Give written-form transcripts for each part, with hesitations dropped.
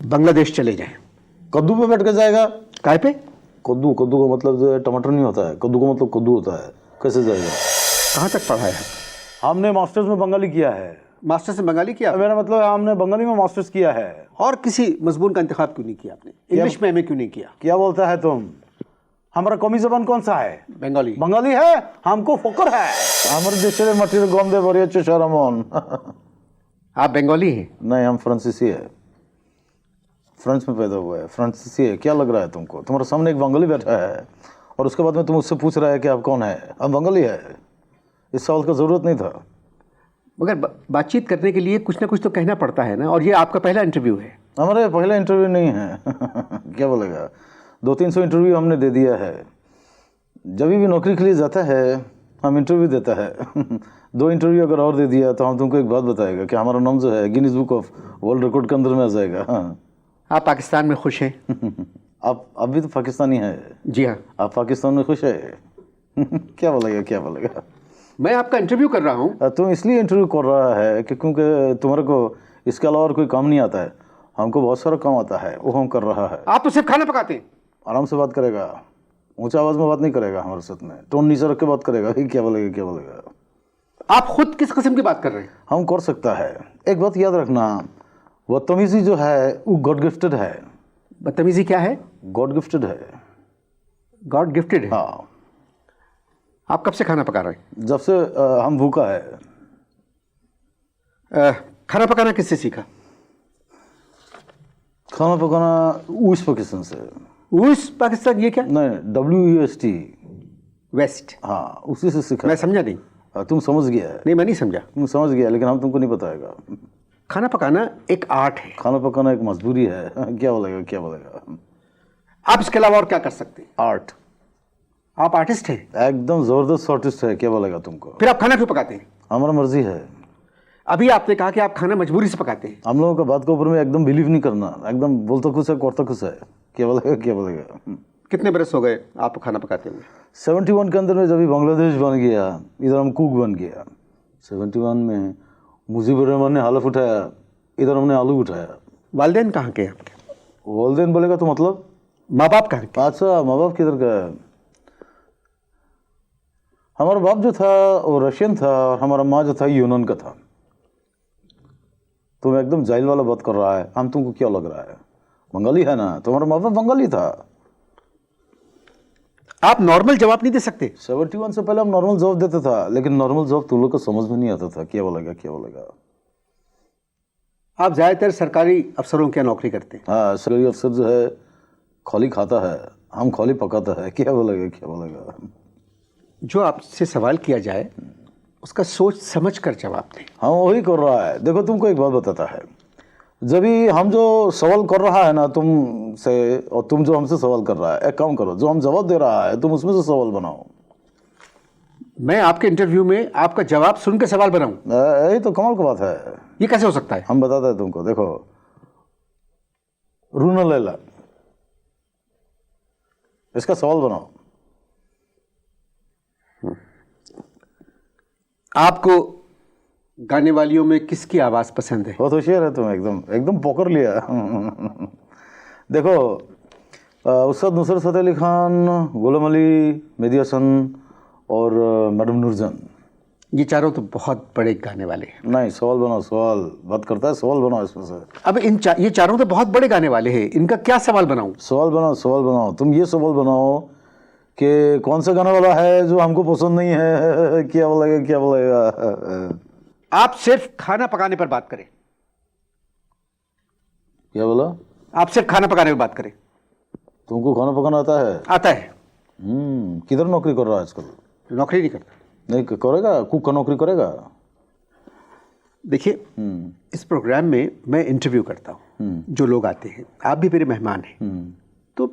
बांग्लादेश चले जाएं। कद्दू पे बैठ के जाएगा? काय पे? कद्दू, कद्दू का मतलब जो है टमाटर नहीं होता है, कद्दू का मतलब कद्दू होता है। कैसे जाएगा? कहाँ तक पढ़ा है? हमने मास्टर्स में बंगाली किया है। मास्टर्स में बंगाली किया? मेरा मतलब है हमने बंगाली में मास्टर्स किया है। और किसी मजमून का इंतखाब क्यों नहीं किया आपने? इंग्लिश में एमए क्यों नहीं किया? क्या बोलता है तुम? हमारा कौमी जबान कौन सा है? बंगाली। बंगाली है, हमको फकर है। हमारे देश में मटीरियल गम दे बड़ी अच्छे शरमोन। आप बंगाली हैं? नहीं, हम फ्रांसीसी है। फ्रांस में पैदा हुआ है, फ्रांसीसी है। क्या लग रहा है तुमको? तुम्हारे सामने एक बंगाली बैठा है और उसके बाद में तुम उससे पूछ रहा है कि आप कौन है? हम बंगाली है। इस सवाल का ज़रूरत नहीं था। मगर बातचीत करने के लिए कुछ ना कुछ तो कहना पड़ता है ना, और ये आपका पहला इंटरव्यू है। हमारे पहला इंटरव्यू नहीं है। क्या बोलेगा? 200-300 इंटरव्यू हमने दे दिया है। जब भी नौकरी के लिए जाता है हम इंटरव्यू देता है। 2 इंटरव्यू अगर और दे दिया तो हम तुमको एक बात बताएगा कि हमारा नाम जो है Guinness book of world record के अंदर में आ जाएगा। हाँ। आप पाकिस्तान में खुश हैं? आप अभी तो पाकिस्तानी है। जी हाँ। आप पाकिस्तान में खुश है? क्या बोलेगा, क्या बोलेगा? मैं आपका इंटरव्यू कर रहा हूँ। तुम इसलिए इंटरव्यू कर रहा है कि क्योंकि तुम्हारे को इसके अलावा और कोई काम नहीं आता है। हमको बहुत सारा काम आता है, वो हम कर रहा है। आप तो सिर्फ खाना पकाते हैं। आराम से बात करेगा, ऊंचा आवाज में बात नहीं करेगा हमारे साथ में, टोन नीचे रख के बात करेगा। क्या बोलेगा, क्या बोलेगा? आप खुद किस किस्म की बात कर रहे हैं? हम कर सकता है। एक बात याद रखना, बदतमीजी जो है वो गॉड गिफ्टेड है। बदतमीजी क्या है? गॉड गिफ्टेड है। गॉड गिफ्टेड है? हाँ। आप कब से खाना पका रहे हैं? जब से हम भूखा है। खाना पकाना किससे सीखा? खाना पकाना उस पाकिस्तान से। उस पाकिस्तान? ये क्या? नहीं, WUST, वेस्ट। हाँ, उसी से सीखा। मैं समझा नहीं। तुम समझ गया है। नहीं, मैं नहीं समझा। तुम समझ गया, लेकिन हम तुमको नहीं बताएगा। खाना पकाना एक आर्ट है। खाना पकाना एक मजबूरी है। क्या बोलेगा, क्या बोलेगा? आप इसके अलावा और क्या कर सकते हैं? आर्ट। आप आर्टिस्ट हैं? एकदम जबरदस्त आर्टिस्ट है। क्या बोलेगा तुमको? फिर आप खाना क्यों पकाते हैं? हमारा मर्जी है। अभी आपने कहा कि आप खाना मजबूरी से पकाते हैं। हम लोगों का बात के ऊपर में एकदम बिलीव नहीं करना। एकदम बोलता खुश है, करता खुश है। क्या बोलेगा, क्या बोलेगा? कितने बरस हो गए आपको खाना पकाते हुए? 71 के अंदर में जब बांग्लादेश बन गया, इधर हम कुक बन गया। 71 में मुजीबुर रहमान ने हलफ उठाया, इधर हमने आलू उठाया। वालिदैन कहाँ के हैं आपके? वालिदैन बोलेगा तो मतलब माँ बाप कहाँ के? अच्छा, माँ बाप किधर का है? हमारा बाप जो था वो रशियन था और हमारा माँ जो था यूनान का था। तुम एकदम जाहिल वाला बात कर रहा है। हम तुमको क्या लग रहा है? बंगाली है ना, तुम्हारा माँ बाप बंगाली था। आप नॉर्मल जवाब नहीं दे सकते? 71 से पहले हम नॉर्मल जॉब देता था, लेकिन नॉर्मल जॉब तुम लोग को समझ में नहीं आता था। क्या बोलेगा, क्या बोलेगा? आप ज़्यादातर सरकारी अफसरों की नौकरी करते हैं। हाँ, सरकारी अफसर जो है खोली खाता है, हम खोली पकाता है। क्या बोलेगा, क्या बोलेगा? जो आपसे सवाल किया जाए उसका सोच समझ कर जवाब दें। हाँ, वही कर रहा है। देखो, तुमको एक बात बताता है, जब भी हम जो सवाल कर रहा है ना तुमसे, और तुम जो हमसे सवाल कर रहा है, एक काम करो, जो हम जवाब दे रहा है तुम उसमें से सवाल बनाओ। मैं आपके इंटरव्यू में आपका जवाब सुन के सवाल बनाऊं? यही तो कमाल की बात है। ये कैसे हो सकता है? हम बताते हैं तुमको। देखो, रूना लैला, इसका सवाल बनाओ। आपको गाने वालियों में किसकी आवाज़ पसंद है? बहुत होशियार है तुम, एकदम एकदम पकड़ लिया। देखो, उस्ताद नुसरत फतेह अली खान, गुलाम अली, मेहदी हसन और मैडम नूरजहान। ये चारों तो बहुत बड़े गाने वाले हैं। नहीं, सवाल बनाओ। सवाल बात करता है, सवाल बनाओ इसमें से। अब ये चारों तो बहुत बड़े गाने वाले हैं, इनका क्या सवाल बनाऊं? सवाल बनाओ, सवाल बनाओ। तुम ये सवाल बनाओ कि कौन सा गाना वाला है जो हमको पसंद नहीं है। क्या बोलेगा, क्या बोलेगा? आप सिर्फ खाना पकाने पर बात करें। क्या बोला? आप सिर्फ खाना पकाने पर बात करें। तुमको खाना पकाना आता है? आता है। किधर नौकरी कर रहा है आजकल? नौकरी नहीं करता। नहीं करेगा? कुक का नौकरी करेगा? देखिए, इस प्रोग्राम में मैं इंटरव्यू करता हूँ। जो लोग आते हैं, आप भी मेरे मेहमान हैं, तो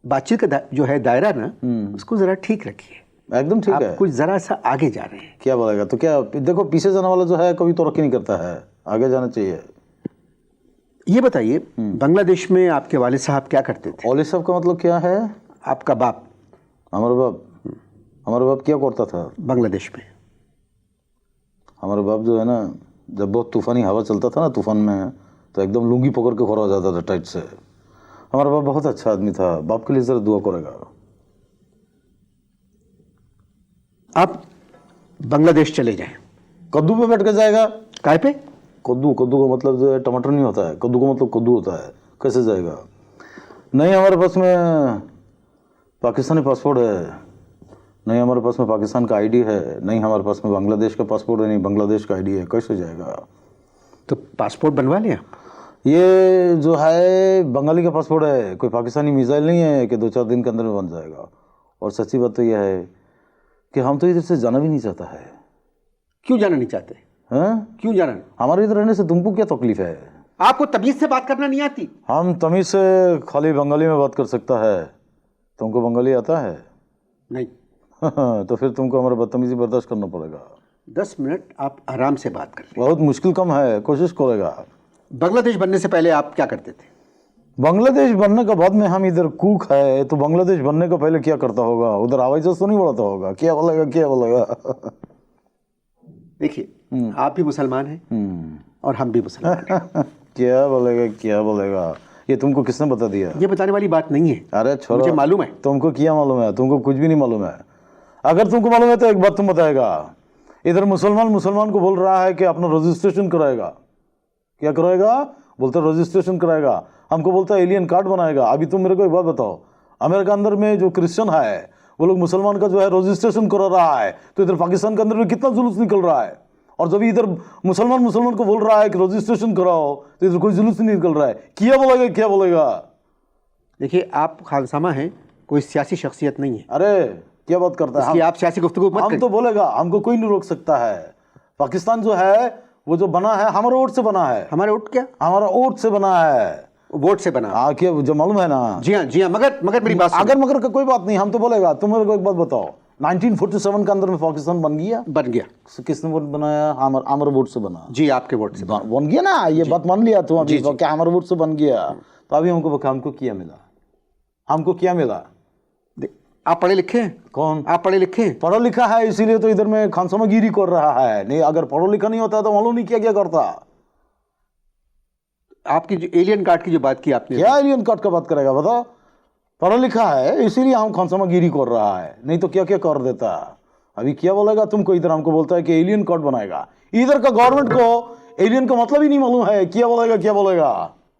बातचीत का जो है दायरा ना, उसको जरा ठीक रखिए। एकदम ठीक है। आप कुछ जरा सा आगे जा रहे हैं। क्या बोलेगा? तो क्या देखो, पीछे जाने वाला जो है कभी तरक्की नहीं करता है, आगे जाना चाहिए। ये बताइए, बांग्लादेश में आपके वालिद साहब क्या करते थे? वालिद साहब का मतलब क्या है? आपका बाप। हमारा बाप क्या करता था बांग्लादेश में? हमारा बाप जो है ना, जब बहुत तूफानी हवा चलता था ना, तूफान में, तो एकदम लुंगी पकड़ के खड़ा हो जाता था टाइट से। हमारा बाप बहुत अच्छा आदमी था, बाप के लिए ज़रा दुआ करेगा। आप बांग्लादेश चले जाएं, कद्दू पे बैठ के जाएगा? काय पे? कद्दू, कद्दू का मतलब जो है टमाटर नहीं होता है, कद्दू का मतलब कद्दू होता है। कैसे जाएगा? नहीं हमारे पास में पाकिस्तानी पासपोर्ट है, नहीं हमारे पास में पाकिस्तान का आईडी है, नहीं हमारे पास में बांग्लादेश का पासपोर्ट है, नहीं बांग्लादेश का आईडी है, कैसे जाएगा? तो पासपोर्ट बनवा लिया? ये जो है बंगाली का पासपोर्ट है, कोई पाकिस्तानी मिसाइल नहीं है कि 2-4 दिन के अंदर में बन जाएगा। और सच्ची बात तो यह है कि हम तो इधर से जाना भी नहीं चाहता है। क्यों जाना नहीं चाहते? हैं? क्यों जाना? हमारे इधर रहने से तुमको क्या तकलीफ है? आपको तमीज से बात करना नहीं आती? हम तमीज से खाली बंगाली में बात कर सकता है। तुमको बंगाली आता है? नहीं। तो फिर तुमको हमारा बदतमीजी बर्दाश्त करना पड़ेगा। 10 मिनट आप आराम से बात कर लें। बहुत मुश्किल कम है, कोशिश करेगा। बांग्लादेश बनने से पहले आप क्या करते थे? बांग्लादेश बनने के बाद में हम इधर कुक है, तो बांग्लादेश बनने का पहले क्या करता होगा? उधर हवाई जहाज तो नहीं बढ़ाता होगा? क्या बोलेगा, क्या बोलेगा? देखिए, आप भी मुसलमान हैं और हम भी मुसलमान हैं। क्या बोलेगा, क्या बोलेगा? ये तुमको किसने बता दिया? ये बताने वाली बात नहीं है। अरे छोड़ो, मुझे मालूम है। तुमको क्या मालूम है? तुमको कुछ भी नहीं मालूम है। अगर तुमको मालूम है तो एक बात तुम बताएगा। इधर मुसलमान को बोल रहा है कि अपना रजिस्ट्रेशन कराएगा। क्या कराएगा? बोलते रजिस्ट्रेशन कराएगा। हमको बोलता है एलियन कार्ड बनाएगा। अभी तुम मेरे को एक बात बताओ, अमेरिका अंदर में जो क्रिश्चियन है वो लोग मुसलमान का जो है रजिस्ट्रेशन करा रहा है, तो इधर पाकिस्तान के अंदर में कितना जुलूस निकल रहा है। और जब इधर मुसलमान को बोल रहा है कि रजिस्ट्रेशन कराओ, तो इधर कोई जुलूस नहीं निकल रहा है। क्या बोलेगा, क्या बोलेगा? देखिए, आप खानसामा हैं, कोई सियासी शख्सियत नहीं है। अरे क्या बात करता है? आप सियासी गुफ्तगू मत हम करिए। तो बोलेगा, हमको कोई नहीं रोक सकता है। पाकिस्तान जो है वो जो बना है हमारे वोट से बना है। हमारे वोट क्या? हमारा वोट से बना है। वोट से बना? हाँ, क्या जो मालूम है ना? जी हाँ, जी हाँ। मगर मेरी बात अगर मगर का कोई बात नहीं, हम तो बोलेगा। तुम मेरे को एक बात बताओ, 1947 के अंदर में पाकिस्तान बन गया? बन गया। किसने वोट बनाया? हमारे वोट से बना। जी, आपके वोट से बन गया ना, ये बात मान लिया तुम अभी, क्या हमारे वोट से बन गया? तो अभी हमको क्या मिला? हमको क्या मिला? आप पढ़े लिखे हैं? कौन? आप पढ़े लिखे हैं? पढ़ा लिखा है, इसीलिए तो इधर में खानसामागिरी कर रहा है। नहीं, अगर पढ़ा लिखा नहीं होता तो मालूम नहीं क्या करता। आपकी जो एलियन कार्ड की जो बात की आपने, क्या एलियन कार्ड का बात करेगा? बताओ। पढ़ा लिखा है इसीलिए हम खानसामागिरी कर रहा है, नहीं तो क्या क्या कर देता। अभी क्या बोलेगा तुमको? इधर हमको बोलता है कि एलियन कार्ड बनाएगा। इधर का गवर्नमेंट को एलियन का मतलब ही नहीं मालूम है। क्या बोलेगा, क्या बोलेगा?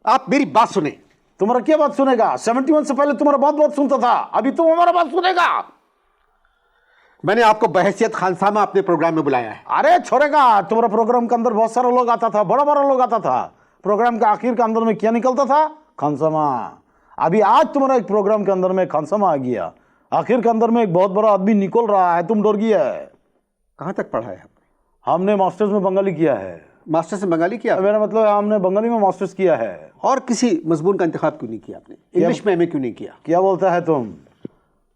आप मेरी बात सुने। तुम्हारा क्या बात सुनेगा? 71 से पहले तुम्हारा बात सुनता था, अभी तुम हमारा बात सुनेगा। मैंने आपको बहैसियत खानसामा अपने प्रोग्राम में बुलाया है। अरे छोड़ेगा, तुम्हारा प्रोग्राम के अंदर बहुत सारा लोग आता था, बड़ा बड़ा लोग आता था। प्रोग्राम के आखिर के अंदर में क्या निकलता था? खानसामा। अभी आज तुम्हारा एक प्रोग्राम के अंदर में खानसामा आ गया, आखिर के अंदर में एक बहुत बड़ा आदमी निकल रहा है, तुम डर गया है। कहाँ तक पढ़ा है? हमने मास्टर्स में बंगाली किया है। मास्टर्स में बंगाली किया? मेरा मतलब हमने बंगाली में मास्टर्स किया है। और किसी मजमून का इंतखाब क्यों नहीं किया आपने? इंग्लिश में एमए क्यों नहीं किया? क्या बोलता है तुम?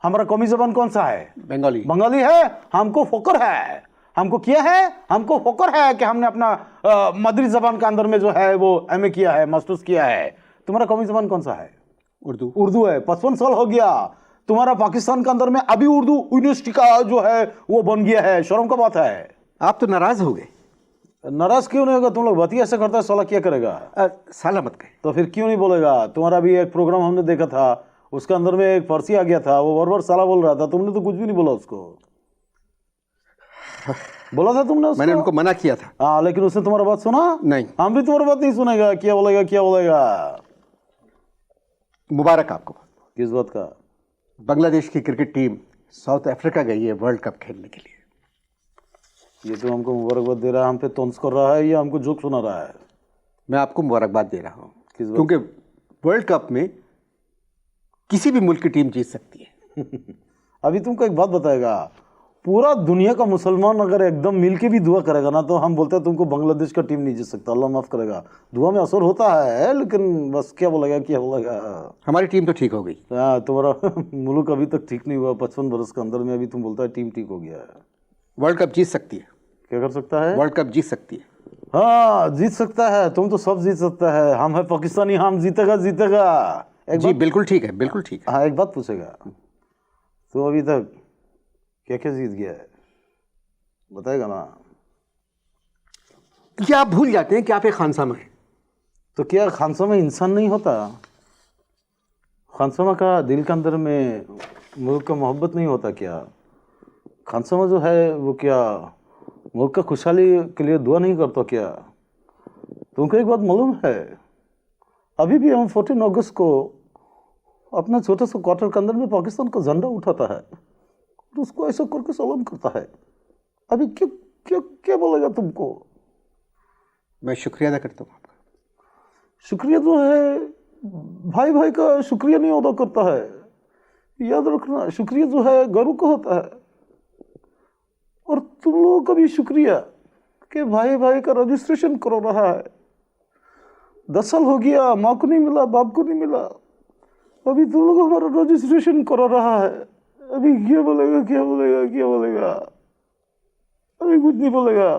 हमारा कौमी जबान कौन सा है? बंगाली। बंगाली है। हमको फक्र है, हमको क्या है? हमको फक्र है कि हमने अपना मदरी जबान के अंदर में जो है वो एमए किया है, मास्टर्स किया है। तुम्हारा कौमी जबान कौन सा है? उर्दू। उर्दू है। 55 साल हो गया तुम्हारा पाकिस्तान के अंदर में, अभी उर्दू यूनिवर्सिटी का जो है वो बन गया है। शर्म का बात है। आप तो नाराज हो गए। नाराज क्यों नहीं होगा? तुम लोग बात ही ऐसे करता है, साला क्या करेगा? साला मत कहे। तो फिर क्यों नहीं बोलेगा? तुम्हारा भी एक प्रोग्राम हमने देखा था, उसके अंदर में एक फारसी आ गया था, वो बार बार साला बोल रहा था, तुमने तो कुछ भी नहीं बोला उसको। बोला था तुमने उसको? मैंने उनको मना किया था। हाँ, लेकिन उसने तुम्हारा बात सुना? नहीं। हम भी तुम्हारी बात नहीं सुनेगा। क्या बोलेगा, क्या बोलेगा? मुबारक आपको। किस बात का? बांग्लादेश की क्रिकेट टीम साउथ अफ्रीका गई है वर्ल्ड कप खेलने के लिए। ये तो हमको मुबारकबाद दे रहा है, हम पे तौंस कर रहा है, या हमको जोक सुना रहा है? मैं आपको मुबारकबाद दे रहा हूँ। किस बात? क्योंकि वर्ल्ड कप में किसी भी मुल्क की टीम जीत सकती है। अभी तुमको एक बात बताएगा, पूरा दुनिया का मुसलमान अगर एकदम मिल के भी दुआ करेगा ना, तो हम बोलते हैं तुमको बांग्लादेश का टीम नहीं जीत सकता। अल्लाह माफ करेगा, दुआ में असर होता है, लेकिन बस क्या बोलेगा, क्या बोलेगा? हमारी टीम तो ठीक हो गई। हाँ, तुम्हारा मुल्क अभी तक ठीक नहीं हुआ 55 बरस के अंदर में, अभी तुम बोलता है टीम ठीक हो गया है। वर्ल्ड कप जीत सकती है। क्या कर सकता है? वर्ल्ड कप जीत सकती है। हाँ, जीत सकता है। तुम तो सब जीत सकता है। हम है पाकिस्तानी, हम जीतेगा जीतेगा। जी बिल्कुल ठीक है, बिल्कुल ठीक है। हाँ, एक बात पूछेगा, तो अभी तक क्या क्या जीत गया है बताएगा ना? क्या आप भूल जाते हैं कि आप एक खानसामा हैं? तो क्या खानसामा इंसान नहीं होता? खानसामा का दिल के अंदर में मुल्क का मोहब्बत नहीं होता क्या? खानसामा जो है वो क्या मुल्क का खुशहाली के लिए दुआ नहीं करता क्या? तुमको एक बात मालूम है, अभी भी हम 14 अगस्त को अपना छोटे से क्वार्टर के अंदर में पाकिस्तान का झंडा उठाता है तो उसको ऐसा करके सलाम करता है। अभी क्यों क्या क्या बोलेगा तुमको? मैं शुक्रिया अदा करता हूँ आपका। शुक्रिया जो है भाई भाई का शुक्रिया नहीं अदा करता है, याद रखना। शुक्रिया जो है गौरव का होता है। और तुम लोगों का भी शुक्रिया कि भाई भाई का रजिस्ट्रेशन करो रहा है। 10 साल हो गया, माँ को नहीं मिला, बाप को नहीं मिला, अभी तुम लोग हमारा रजिस्ट्रेशन करा रहा है। अभी क्या बोलेगा क्या बोलेगा क्या बोलेगा? अभी कुछ नहीं बोलेगा।